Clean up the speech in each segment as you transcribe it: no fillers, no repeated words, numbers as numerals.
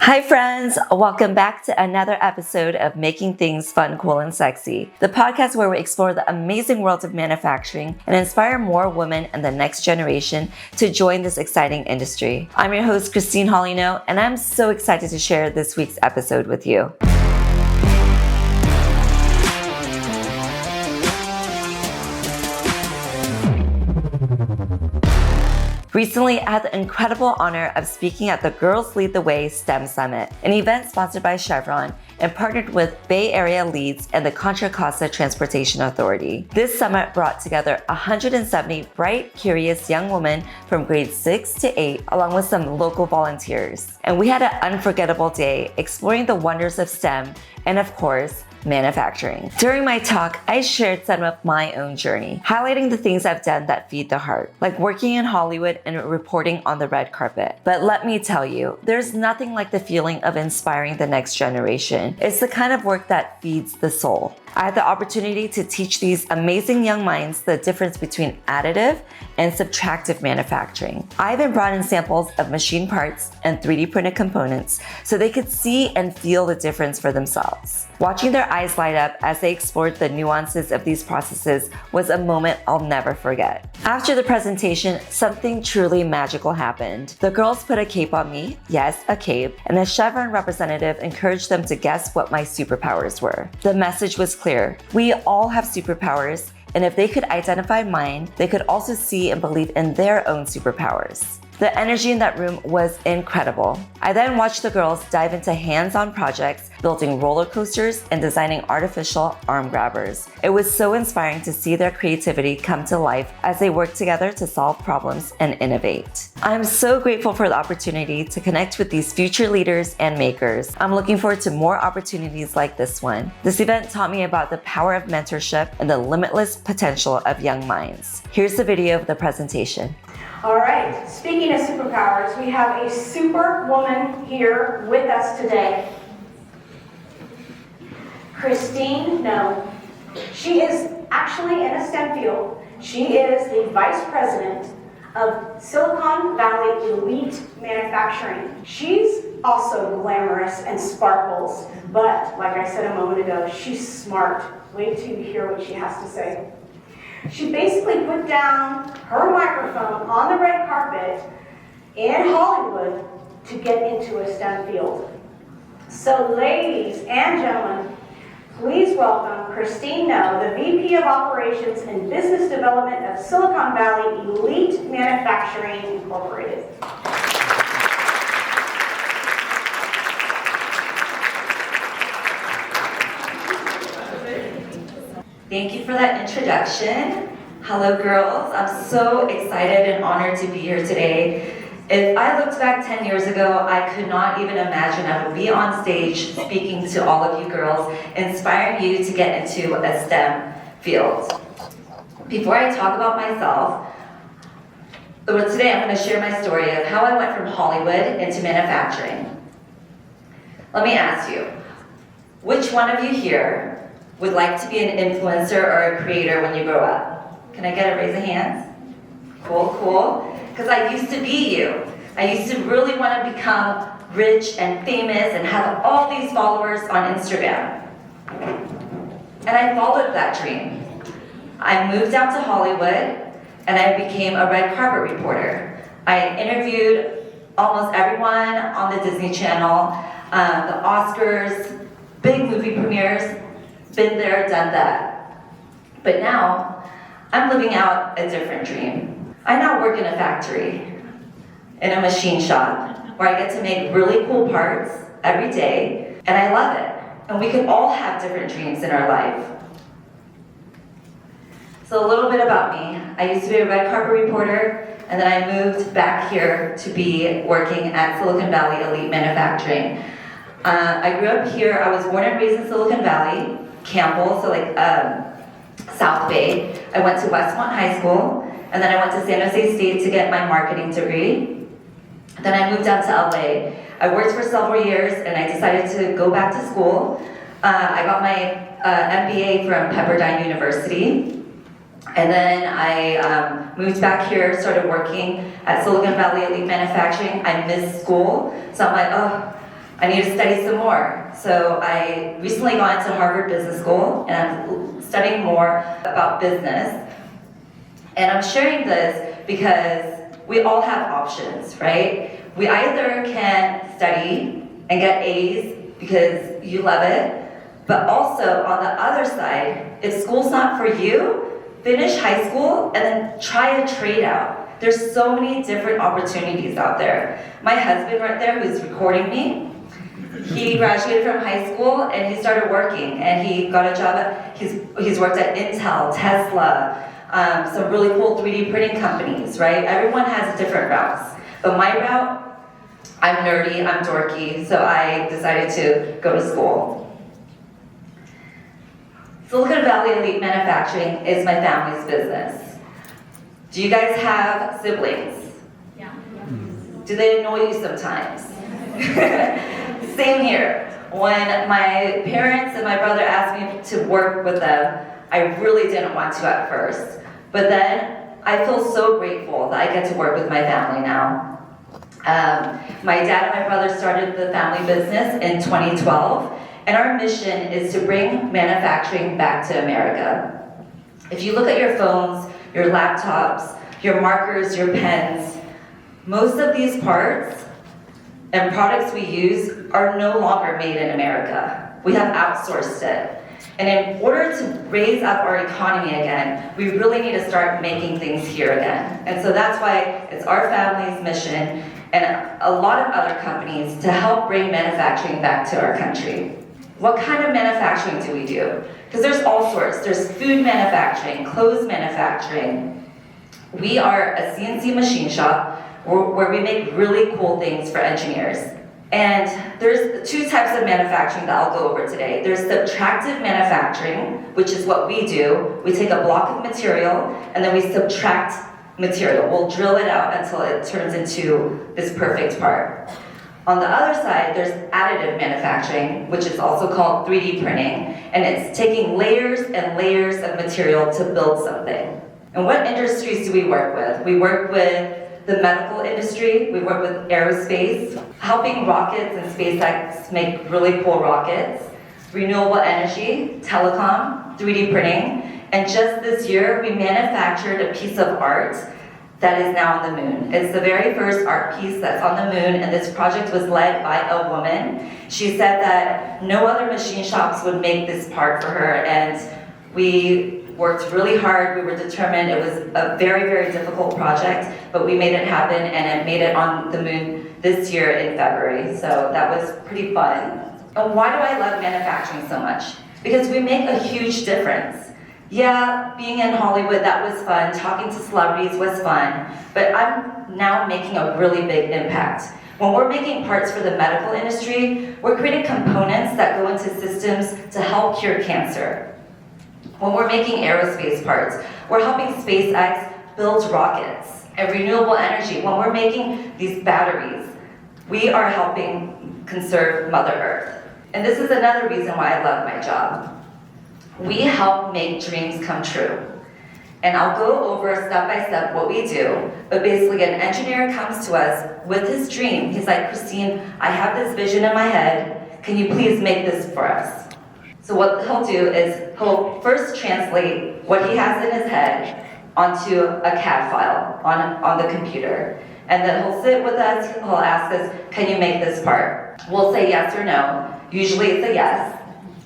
Hi friends, welcome back to another episode of Making Things Fun, Cool, and Sexy, the podcast where we explore the amazing world of manufacturing and inspire more women and the next generation to join this exciting industry. I'm your host, Christine Hollino, and I'm so excited to share this week's episode with you. Recently, I had the incredible honor of speaking at the Girls Lead the Way STEM Summit, an event sponsored by Chevron and partnered with Bay Area Leads and the Contra Costa Transportation Authority. This summit brought together 170 bright, curious young women from grades 6 to 8, along with some local volunteers. And we had an unforgettable day exploring the wonders of STEM and, of course, manufacturing. During my talk, I shared some of my own journey, highlighting the things I've done that feed the heart, like working in Hollywood and reporting on the red carpet. But let me tell you, there's nothing like the feeling of inspiring the next generation. It's the kind of work that feeds the soul. I had the opportunity to teach these amazing young minds the difference between additive and subtractive manufacturing. I even brought in samples of machine parts and 3D printed components so they could see and feel the difference for themselves. Watching their eyes light up as they explored the nuances of these processes was a moment I'll never forget. After the presentation, something truly magical happened. The girls put a cape on me, yes, a cape, and a Chevron representative encouraged them to guess what my superpowers were. The message was clear. We all have superpowers, and if they could identify mine, they could also see and believe in their own superpowers. The energy in that room was incredible. I then watched the girls dive into hands-on projects, building roller coasters and designing artificial arm grabbers. It was so inspiring to see their creativity come to life as they work together to solve problems and innovate. I'm so grateful for the opportunity to connect with these future leaders and makers. I'm looking forward to more opportunities like this one. This event taught me about the power of mentorship and the limitless potential of young minds. Here's the video of the presentation. All right, speaking of superpowers, we have a super woman here with us today. Christine No. She is actually in a STEM field. She is the Vice President of Silicon Valley Elite Manufacturing. She's also glamorous and sparkles, but like I said a moment ago, she's smart. Wait till you hear what she has to say. She basically put down her microphone on the red carpet in Hollywood to get into a STEM field. So ladies and gentlemen, please welcome Christine No, the VP of Operations and Business Development of Silicon Valley Elite Manufacturing Incorporated. Thank you for that introduction. Hello girls, I'm so excited and honored to be here today. If I looked back 10 years ago, I could not even imagine I would be on stage speaking to all of you girls, inspiring you to get into a STEM field. Before I talk about myself, today I'm going to share my story of how I went from Hollywood into manufacturing. Let me ask you, which one of you here would like to be an influencer or a creator when you grow up? Can I get a raise of hands? Cool. Because I used to be you. I used to really want to become rich and famous and have all these followers on Instagram. And I followed that dream. I moved out to Hollywood and I became a red carpet reporter. I interviewed almost everyone on the Disney Channel, the Oscars, big movie premieres. Been there, done that. But now, I'm living out a different dream. I now work in a factory, in a machine shop, where I get to make really cool parts every day, and I love it. And we can all have different dreams in our life. So a little bit about me. I used to be a red carpet reporter, and then I moved back here to be working at Silicon Valley Elite Manufacturing. I grew up here. I was born and raised in Silicon Valley, Campbell, so like South Bay. I went to Westmont High School, and then I went to San Jose State to get my marketing degree. Then I moved out to LA. I worked for several years, and I decided to go back to school. I got my MBA from Pepperdine University, and then I moved back here, started working at Silicon Valley Elite Manufacturing. I missed school, so I'm like, oh, I need to study some more. So I recently got into Harvard Business School, and I'm studying more about business. And I'm sharing this because we all have options, right? We either can study and get A's because you love it, but also on the other side, if school's not for you, finish high school and then try a trade out. There's so many different opportunities out there. My husband right there, who's recording me, he graduated from high school and he started working, and he got a job at, he's worked at Intel, Tesla, some really cool 3D printing companies, right? Everyone has different routes. But my route, I'm nerdy, I'm dorky, so I decided to go to school. Silicon Valley Elite Manufacturing is my family's business. Do you guys have siblings? Yeah. Do they annoy you sometimes? Same here. When my parents and my brother asked me to work with them, I really didn't want to at first. But then I feel so grateful that I get to work with my family now. My dad and my brother started the family business in 2012, and our mission is to bring manufacturing back to America. If you look at your phones, your laptops, your markers, your pens, most of these parts and products we use are no longer made in America. We have outsourced it. And in order to raise up our economy again, we really need to start making things here again. And so that's why it's our family's mission and a lot of other companies to help bring manufacturing back to our country. What kind of manufacturing do we do? Because there's all sorts. There's food manufacturing, clothes manufacturing. We are a CNC machine shop where we make really cool things for engineers. And there's two types of manufacturing that I'll go over today. There's subtractive manufacturing, which is what we do. We take a block of material and then we subtract material. We'll drill it out until it turns into this perfect part. On the other side, there's additive manufacturing, which is also called 3D printing, and it's taking layers and layers of material to build something. And what industries do we work with? We work with the medical industry, we work with aerospace, helping rockets and SpaceX make really cool rockets, renewable energy, telecom, 3D printing, and just this year we manufactured a piece of art that is now on the moon. It's the very first art piece that's on the moon, and this project was led by a woman. She said that no other machine shops would make this part for her, and we worked really hard. We were determined. It was a very, very difficult project, but we made it happen, and it made it on the moon this year in February. So that was pretty fun. And why do I love manufacturing so much? Because we make a huge difference. Yeah, being in Hollywood, that was fun. Talking to celebrities was fun. But I'm now making a really big impact. When we're making parts for the medical industry, we're creating components that go into systems to help cure cancer. When we're making aerospace parts, we're helping SpaceX build rockets. And renewable energy, when we're making these batteries, we are helping conserve Mother Earth. And this is another reason why I love my job. We help make dreams come true. And I'll go over step by step what we do, but basically an engineer comes to us with his dream. He's like, Christine, I have this vision in my head. Can you please make this for us? So what he'll do is he'll first translate what he has in his head onto a CAD file on the computer. And then he'll sit with us, he'll ask us, can you make this part? We'll say yes or no. Usually it's a yes.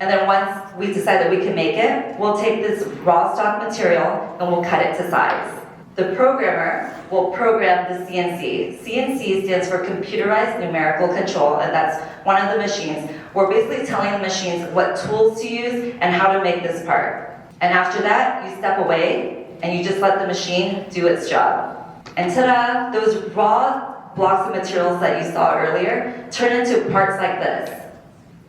And then once we decide that we can make it, we'll take this raw stock material and we'll cut it to size. The programmer will program the CNC. CNC stands for computerized numerical control, and that's one of the machines. We're basically telling the machines what tools to use and how to make this part. And after that, you step away and you just let the machine do its job. And ta-da, those raw blocks of materials that you saw earlier turn into parts like this.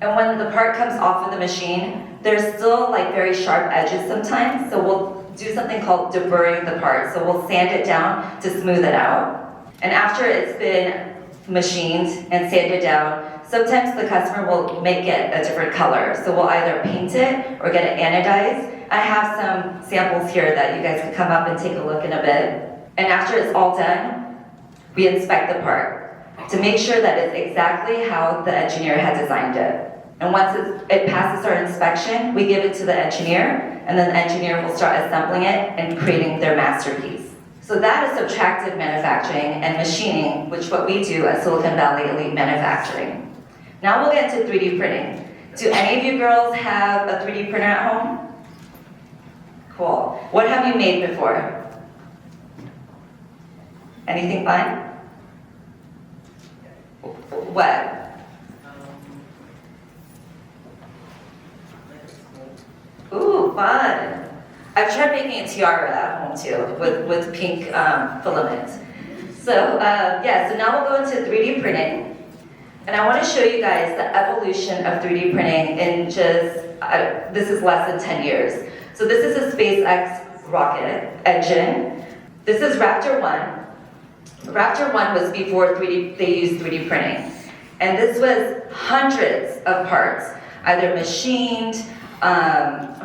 And when the part comes off of the machine, there's still like very sharp edges sometimes, so we'll do something called deburring the part. So we'll sand it down to smooth it out. And after it's been machined and sanded down, sometimes the customer will make it a different color. So we'll either paint it or get it anodized. I have some samples here that you guys can come up and take a look in a bit. And after it's all done, we inspect the part. to make sure that it's exactly how the engineer had designed it. And once it passes our inspection, we give it to the engineer, and then the engineer will start assembling it and creating their masterpiece. So that is subtractive manufacturing and machining, which what we do at Silicon Valley Elite Manufacturing. Now we'll get into 3D printing. Do any of you girls have a 3D printer at home? Cool. What have you made before? Anything fun? What? Ooh, fun. I've tried making a tiara at home too, with pink filament. So so now we'll go into 3D printing. And I want to show you guys the evolution of 3D printing in just, this is less than 10 years. So this is a SpaceX rocket engine. This is Raptor 1. Raptor 1 was before they used 3D printing. And this was hundreds of parts, either machined,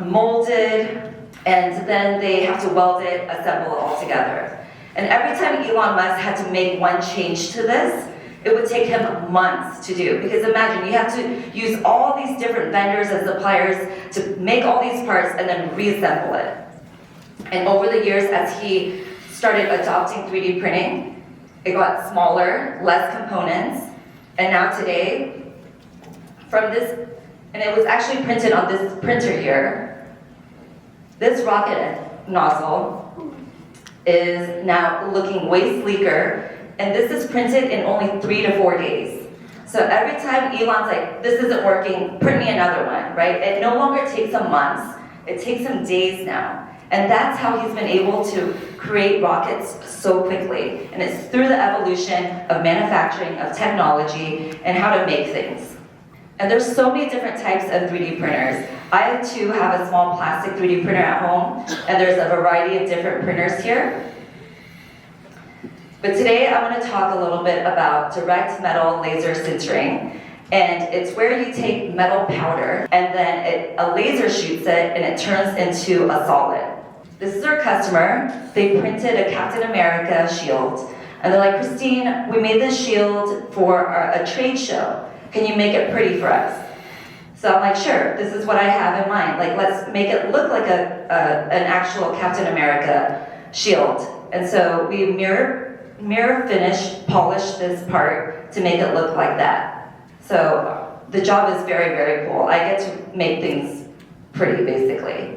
molded, and then they have to weld it, assemble it all together. And every time Elon Musk had to make one change to this, it would take him months to do. Because imagine, you have to use all these different vendors and suppliers to make all these parts and then reassemble it. And over the years, as he started adopting 3D printing, it got smaller, less components, and now today, from this, and it was actually printed on this printer here, this rocket nozzle is now looking way sleeker, and this is printed in only 3 to 4 days. So every time Elon's like, this isn't working, print me another one, right? It no longer takes him months, it takes him days now. And that's how he's been able to create rockets so quickly. And it's through the evolution of manufacturing, of technology, and how to make things. And there's so many different types of 3D printers. I too have a small plastic 3D printer at home, and there's a variety of different printers here. But today I want to talk a little bit about direct metal laser sintering. And it's where you take metal powder, and then a laser shoots it, and it turns into a solid. This is our customer. They printed a Captain America shield. And they're like, Christine, we made this shield for a trade show. Can you make it pretty for us? So I'm like, sure, this is what I have in mind. Like, let's make it look like an actual Captain America shield. And so we mirror finish, polish this part to make it look like that. So the job is very, very cool. I get to make things pretty, basically.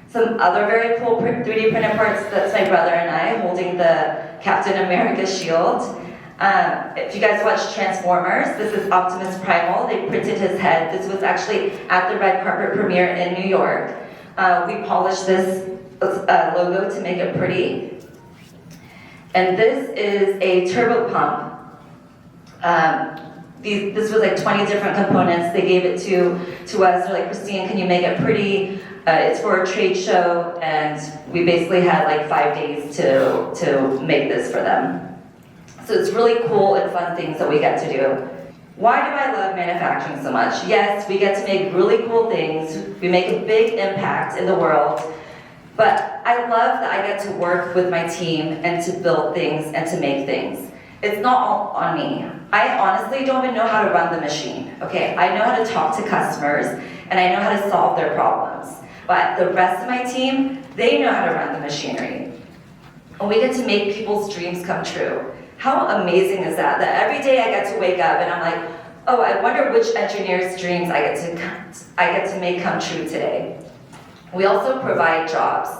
Some other very cool 3D printed parts, that's my brother and I holding the Captain America shield. If you guys watch Transformers, this is Optimus Primal. They printed his head. This was actually at the red carpet premiere in New York. We polished this logo to make it pretty. And this is a turbo pump. This was like 20 different components. They gave it to us. They're like, Christine, can you make it pretty? It's for a trade show, and we basically had like 5 days to make this for them. So it's really cool and fun things that we get to do. Why do I love manufacturing so much? Yes, we get to make really cool things. We make a big impact in the world. But I love that I get to work with my team and to build things and to make things. It's not all on me. I honestly don't even know how to run the machine, okay? I know how to talk to customers, and I know how to solve their problems. But the rest of my team, they know how to run the machinery. And we get to make people's dreams come true. How amazing is that? That every day I get to wake up and I'm like, oh, I wonder which engineer's dreams I get to make come true today. We also provide jobs.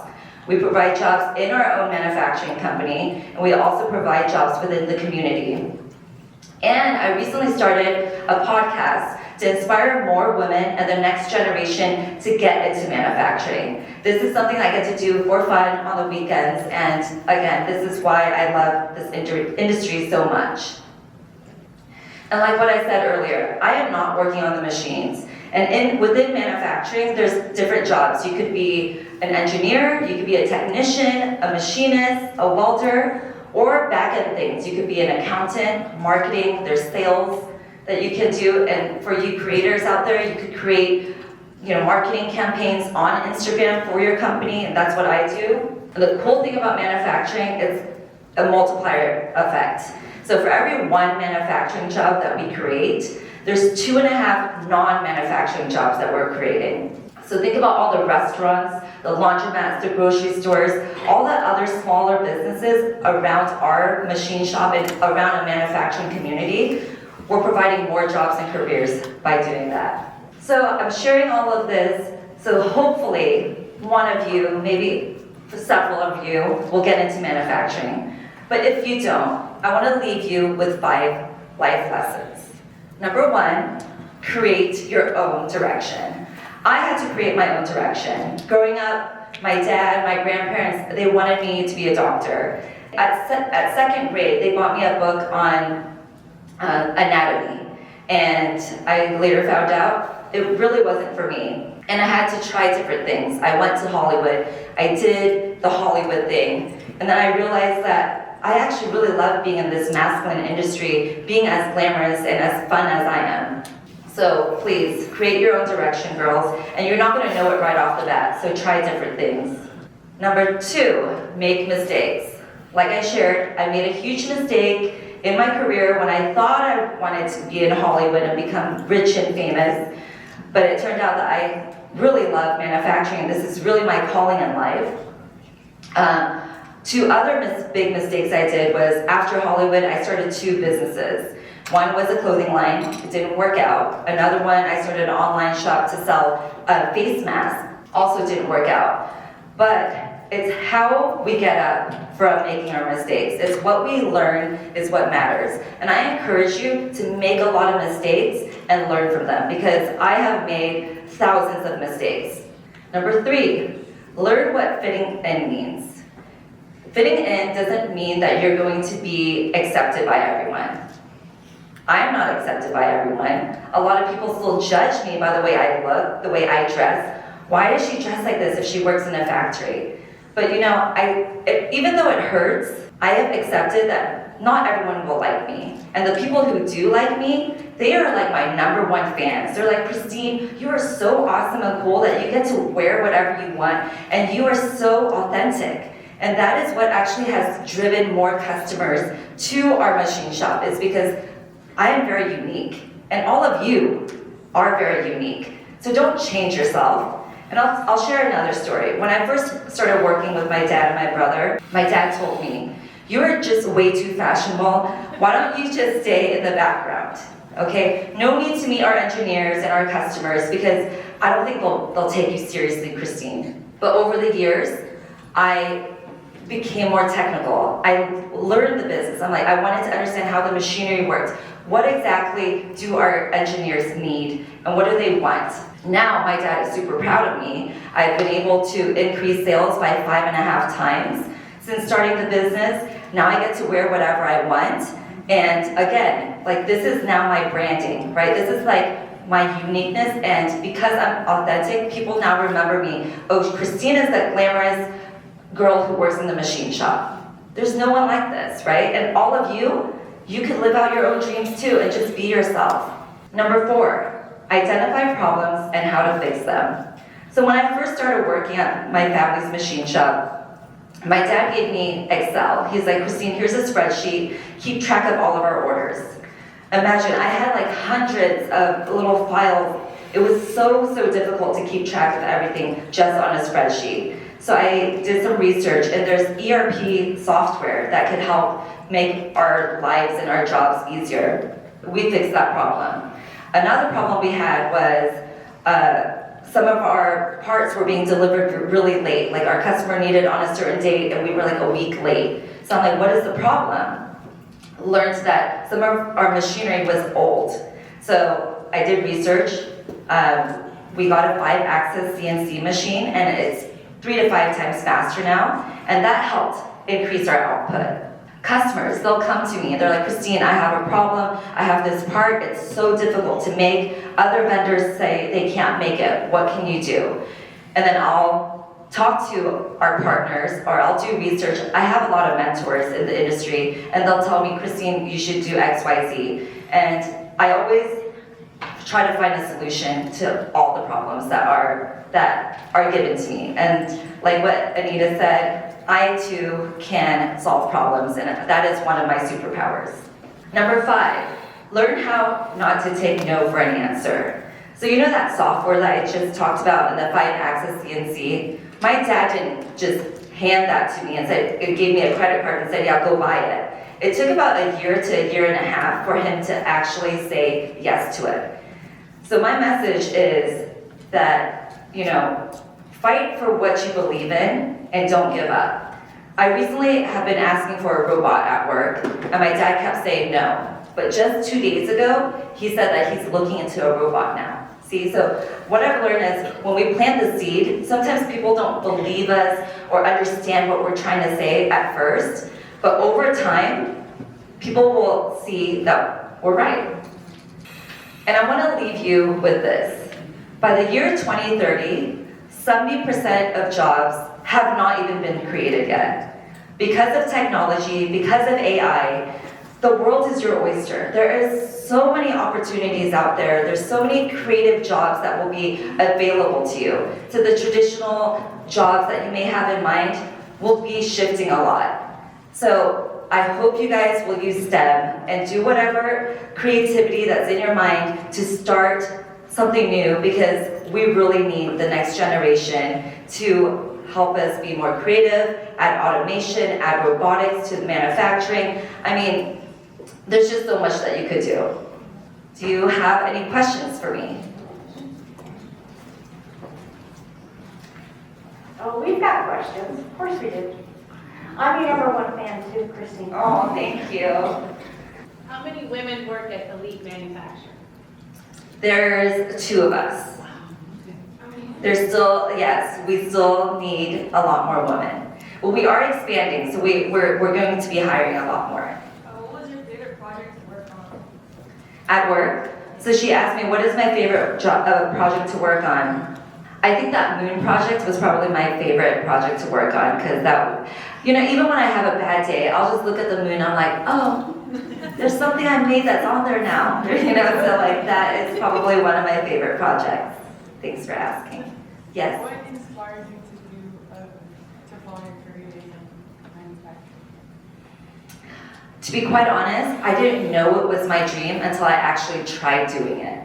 We provide jobs in our own manufacturing company, and we also provide jobs within the community. And I recently started a podcast to inspire more women and the next generation to get into manufacturing. This is something I get to do for fun on the weekends, and again, this is why I love this industry so much. And like what I said earlier, I am not working on the machines. And within manufacturing, there's different jobs. You could be an engineer, you could be a technician, a machinist, a welder, or back-end things. You could be an accountant, marketing, there's sales that you can do. And for you creators out there, you could create marketing campaigns on Instagram for your company, and that's what I do. And the cool thing about manufacturing is a multiplier effect. So for every one manufacturing job that we create, there's 2.5 non-manufacturing jobs that we're creating. So think about all the restaurants, the laundromats, the grocery stores, all the other smaller businesses around our machine shop and around a manufacturing community. We're providing more jobs and careers by doing that. So I'm sharing all of this, so hopefully one of you, maybe several of you, will get into manufacturing. But if you don't, I want to leave you with 5 life lessons. Number 1, create your own direction. I had to create my own direction. Growing up, my dad, my grandparents, they wanted me to be a doctor. At 2nd grade, they bought me a book on anatomy, and I later found out it really wasn't for me. And I had to try different things. I went to Hollywood, I did the Hollywood thing, and then I realized that I actually really love being in this masculine industry, being as glamorous and as fun as I am. So please, create your own direction, girls, and you're not gonna know it right off the bat, so try different things. Number 2, make mistakes. Like I shared, I made a huge mistake in my career when I thought I wanted to be in Hollywood and become rich and famous, but it turned out that I really love manufacturing. This is really my calling in life. 2 other big mistakes I did was after Hollywood, I started 2 businesses. One was a clothing line, it didn't work out. Another one, I started an online shop to sell face masks, also didn't work out. But it's how we get up from making our mistakes. It's what we learn is what matters. And I encourage you to make a lot of mistakes and learn from them, because I have made thousands of mistakes. Number 3, learn what fitting in means. Fitting in doesn't mean that you're going to be accepted by everyone. I'm not accepted by everyone. A lot of people still judge me by the way I look, the way I dress. Why does she dress like this if she works in a factory? But you know, even though it hurts, I have accepted that not everyone will like me. And the people who do like me, they are like my #1 fans. They're like, Christine, you are so awesome and cool that you get to wear whatever you want, and you are so authentic. And that is what actually has driven more customers to our machine shop, is because I am very unique, and all of you are very unique. So don't change yourself. And I'll share another story. When I first started working with my dad and my brother, my dad told me, you're just way too fashionable. Why don't you just stay in the background? Okay? No need to meet our engineers and our customers, because I don't think they'll take you seriously, Christine. But over the years, I became more technical. I learned the business. I wanted to understand how the machinery worked. What exactly do our engineers need, and what do they want? Now my dad is super proud of me. I've been able to increase sales by 5.5 times since starting the business. Now I get to wear whatever I want. And again, this is now my branding, right? This is my uniqueness, and because I'm authentic, people now remember me. Oh, Christine is the glamorous girl who works in the machine shop. There's no one like this, right? And all of you can live out your own dreams too, and just be yourself. Number 4, identify problems and how to fix them. So when I first started working at my family's machine shop, my dad gave me Excel. He's like, Christine, here's a spreadsheet, keep track of all of our orders. Imagine, I had hundreds of little files. It was so difficult to keep track of everything just on a spreadsheet. So I did some research, and there's ERP software that could help make our lives and our jobs easier. We fixed that problem. Another problem we had was some of our parts were being delivered really late. Our customer needed on a certain date, and we were a week late. So I'm like, what is the problem? Learned that some of our machinery was old. So I did research. We got a 5-axis CNC machine, and it's 3 to 5 times faster now, and that helped increase our output. Customers, they'll come to me and they're like, Christine, I have a problem. I have this part. It's so difficult to make. Other vendors say they can't make it. What can you do? And then I'll talk to our partners, or I'll do research. I have a lot of mentors in the industry, and they'll tell me, Christine, you should do X, Y, Z. And I always try to find a solution to all the problems that are given to me. And like what Anita said, I too can solve problems, and that is one of my superpowers. Number 5, learn how not to take no for an answer. So you know that software that I just talked about in the 5-axis CNC? My dad didn't just hand that to me and said, it gave me a credit card and said, yeah, go buy it. It took about a year to a year and a half for him to actually say yes to it. So my message is that, fight for what you believe in and don't give up. I recently have been asking for a robot at work, and my dad kept saying no. But just 2 days ago, he said that he's looking into a robot now. See, so what I've learned is when we plant the seed, sometimes people don't believe us or understand what we're trying to say at first, but over time, people will see that we're right. And I want to leave you with this. By the year 2030, 70% of jobs have not even been created yet. Because of technology, because of AI, the world is your oyster. There is so many opportunities out there. There's so many creative jobs that will be available to you. So the traditional jobs that you may have in mind will be shifting a lot. So I hope you guys will use STEM and do whatever creativity that's in your mind to start something new, because we really need the next generation to help us be more creative, add automation, add robotics to manufacturing. I mean, there's just so much that you could do. Do you have any questions for me? Oh, we've got questions. Of course we do. I'm your #1 fan too, Christine. Oh, thank you. How many women work at Elite Manufacturing? There's 2 of us. There's still, yes, we still need a lot more women. Well, we are expanding, so we're going to be hiring a lot more. What was your favorite project to work on? At work, so she asked me, what is my favorite project to work on? I think that moon project was probably my favorite project to work on, because that, even when I have a bad day, I'll just look at the moon, I'm like, oh, there's something I made that's on there now. So like that is probably one of my favorite projects. Thanks for asking. Yes? What inspired you to follow your career in manufacturing? To be quite honest, I didn't know it was my dream until I actually tried doing it.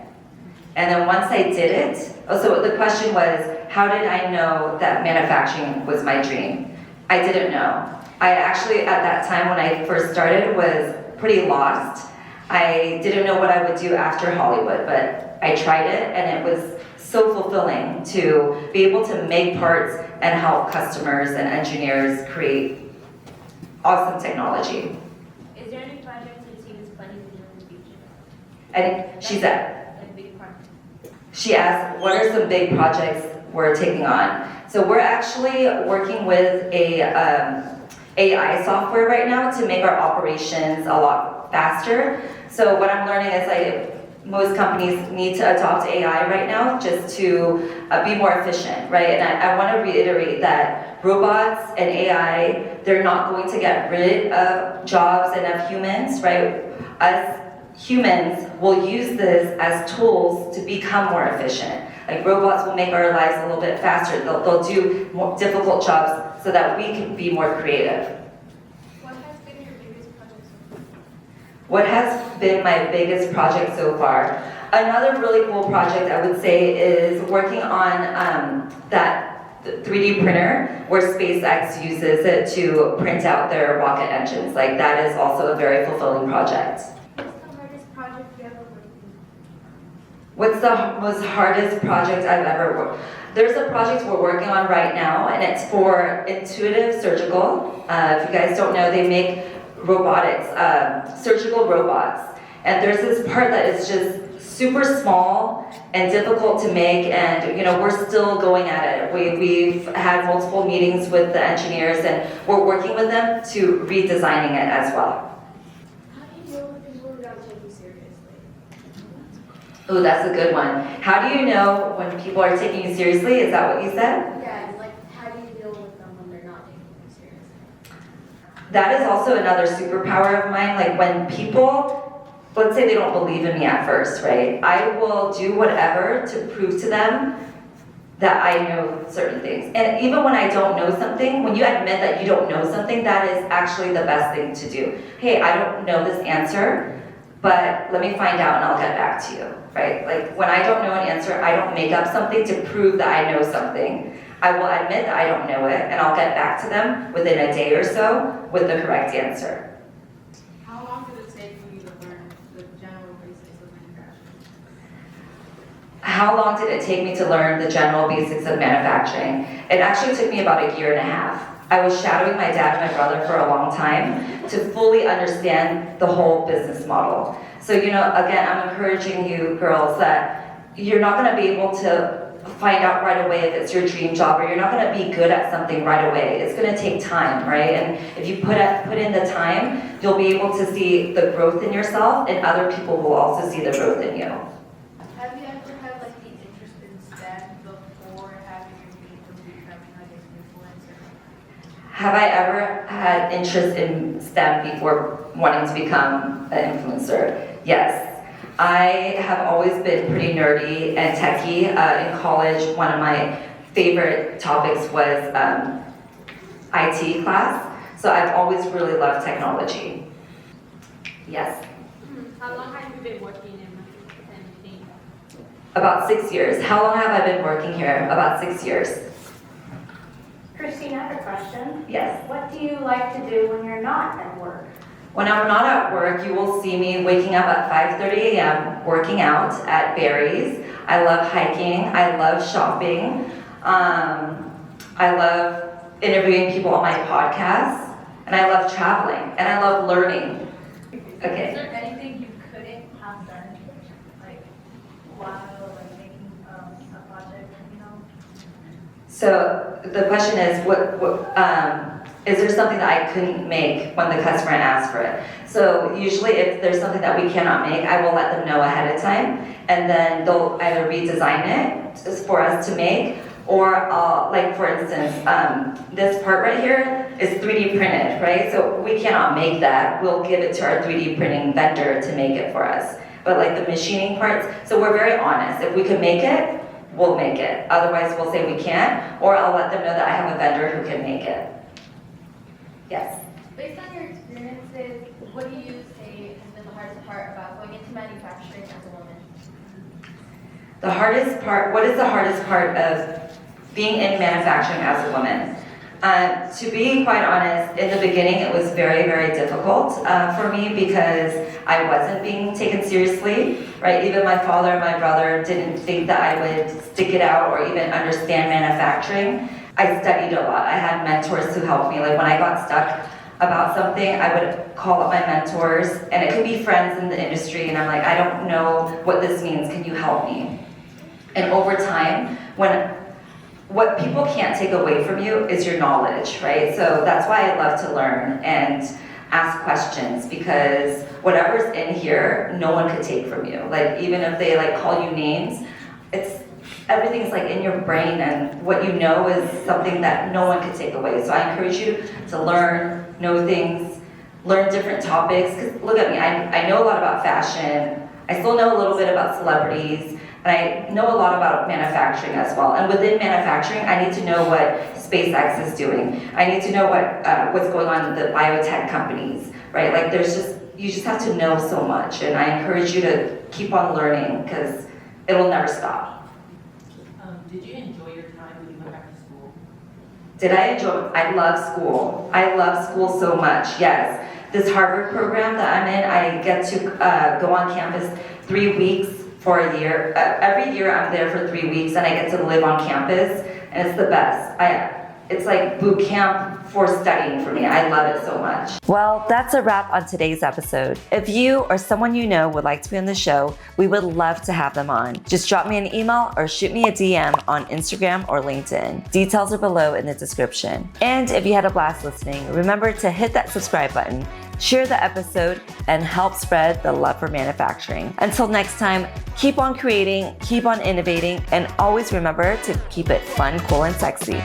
And then once I did it, so the question was, how did I know that manufacturing was my dream? I didn't know. I actually, at that time when I first started, was pretty lost. I didn't know what I would do after Hollywood, but I tried it, and it was so fulfilling to be able to make parts and help customers and engineers create awesome technology. Is there any project that seems funny to do in the future? And she said, Like big project. she asked, what are some big projects we're taking on? So we're actually working with a AI software right now to make our operations a lot faster. So what I'm learning is most companies need to adopt AI right now just to be more efficient, right? And I want to reiterate that robots and AI, they're not going to get rid of jobs and of humans, right? Us humans will use this as tools to become more efficient. Like robots will make our lives a little bit faster. They'll do more difficult jobs so that we can be more creative. What has been your biggest project so far? What has been my biggest project so far? Another really cool project I would say is working on that 3D printer where SpaceX uses it to print out their rocket engines. Like that is also a very fulfilling project. What's the hardest project you ever worked on? What's the most hardest project I've ever worked? There's a project we're working on right now, and it's for Intuitive Surgical. If you guys don't know, they make robotics, surgical robots. And there's this part that is just super small and difficult to make, and we're still going at it. We've had multiple meetings with the engineers, and we're working with them to redesigning it as well. How do you know when people are not taking you seriously? Oh, that's a good one. How do you know when people are taking you seriously? Is that what you said? Yeah, like how do you deal with them when they're not taking you seriously? That is also another superpower of mine. Like when people, let's say they don't believe in me at first, right? I will do whatever to prove to them that I know certain things. And even when I don't know something, when you admit that you don't know something, that is actually the best thing to do. Hey, I don't know this answer, but let me find out and I'll get back to you, right? Like when I don't know an answer, I don't make up something to prove that I know something. I will admit that I don't know it and I'll get back to them within a day or so with the correct answer. How long did it take for you to learn the general basics of manufacturing? How long did it take me to learn the general basics of manufacturing? It actually took me about a year and a half. I was shadowing my dad and my brother for a long time to fully understand the whole business model. So, again, I'm encouraging you girls that you're not gonna be able to find out right away if it's your dream job, or you're not gonna be good at something right away. It's gonna take time, right? And if you put in the time, you'll be able to see the growth in yourself, and other people will also see the growth in you. Have you ever had like the interest in STEM before having your dream of becoming like an influencer? Have I ever had interest in STEM before wanting to become an influencer? Yes. I have always been pretty nerdy and techie. In college, one of my favorite topics was IT class. So I've always really loved technology. Yes. How long have you been working in anything? About 6 years. How long have I been working here? About 6 years. Christine, I have a question. Yes. What do you like to do when you're not at work? When I'm not at work, you will see me waking up at 5:30 a.m. working out at Barry's. I love hiking. I love shopping. I love interviewing people on my podcast. And I love traveling. And I love learning. Okay. Is there anything you couldn't have done, like while like making a project, So the question is, is there something that I couldn't make when the customer asked for it? So usually if there's something that we cannot make, I will let them know ahead of time, and then they'll either redesign it for us to make, or like for instance, this part right here is 3D printed, right? So we cannot make that. We'll give it to our 3D printing vendor to make it for us. But like the machining parts, so we're very honest. If we can make it, we'll make it. Otherwise, we'll say we can't, or I'll let them know that I have a vendor who can make it. Yes. Based on your experiences, what do you say has been the hardest part about going into manufacturing as a woman? The hardest part, what is the hardest part of being in manufacturing as a woman? To be quite honest, in the beginning it was very, very difficult for me because I wasn't being taken seriously, right? Even my father and my brother didn't think that I would stick it out or even understand manufacturing. I studied a lot. I had mentors who helped me. Like when I got stuck about something, I would call up my mentors, and it could be friends in the industry, and I'm like, I don't know what this means, can you help me? And over time, what people can't take away from you is your knowledge, right? So that's why I love to learn and ask questions, because whatever's in here, no one could take from you. Like even if they like call you names, everything's like in your brain, and what you know is something that no one could take away. So I encourage you to learn, know things, learn different topics. Because look at me, I know a lot about fashion. I still know a little bit about celebrities, and I know a lot about manufacturing as well. And within manufacturing, I need to know what SpaceX is doing. I need to know what's going on in the biotech companies, right? Like you just have to know so much, and I encourage you to keep on learning because it'll never stop. Did you enjoy your time when you went back to school? Did I enjoy? I love school. I love school so much, yes. This Harvard program that I'm in, I get to go on campus 3 weeks for a year. Every year I'm there for 3 weeks, and I get to live on campus, and it's the best. It's like boot camp for studying for me. I love it so much. Well, that's a wrap on today's episode. If you or someone you know would like to be on the show, we would love to have them on. Just drop me an email or shoot me a DM on Instagram or LinkedIn. Details are below in the description. And if you had a blast listening, remember to hit that subscribe button, share the episode, and help spread the love for manufacturing. Until next time, keep on creating, keep on innovating, and always remember to keep it fun, cool, and sexy.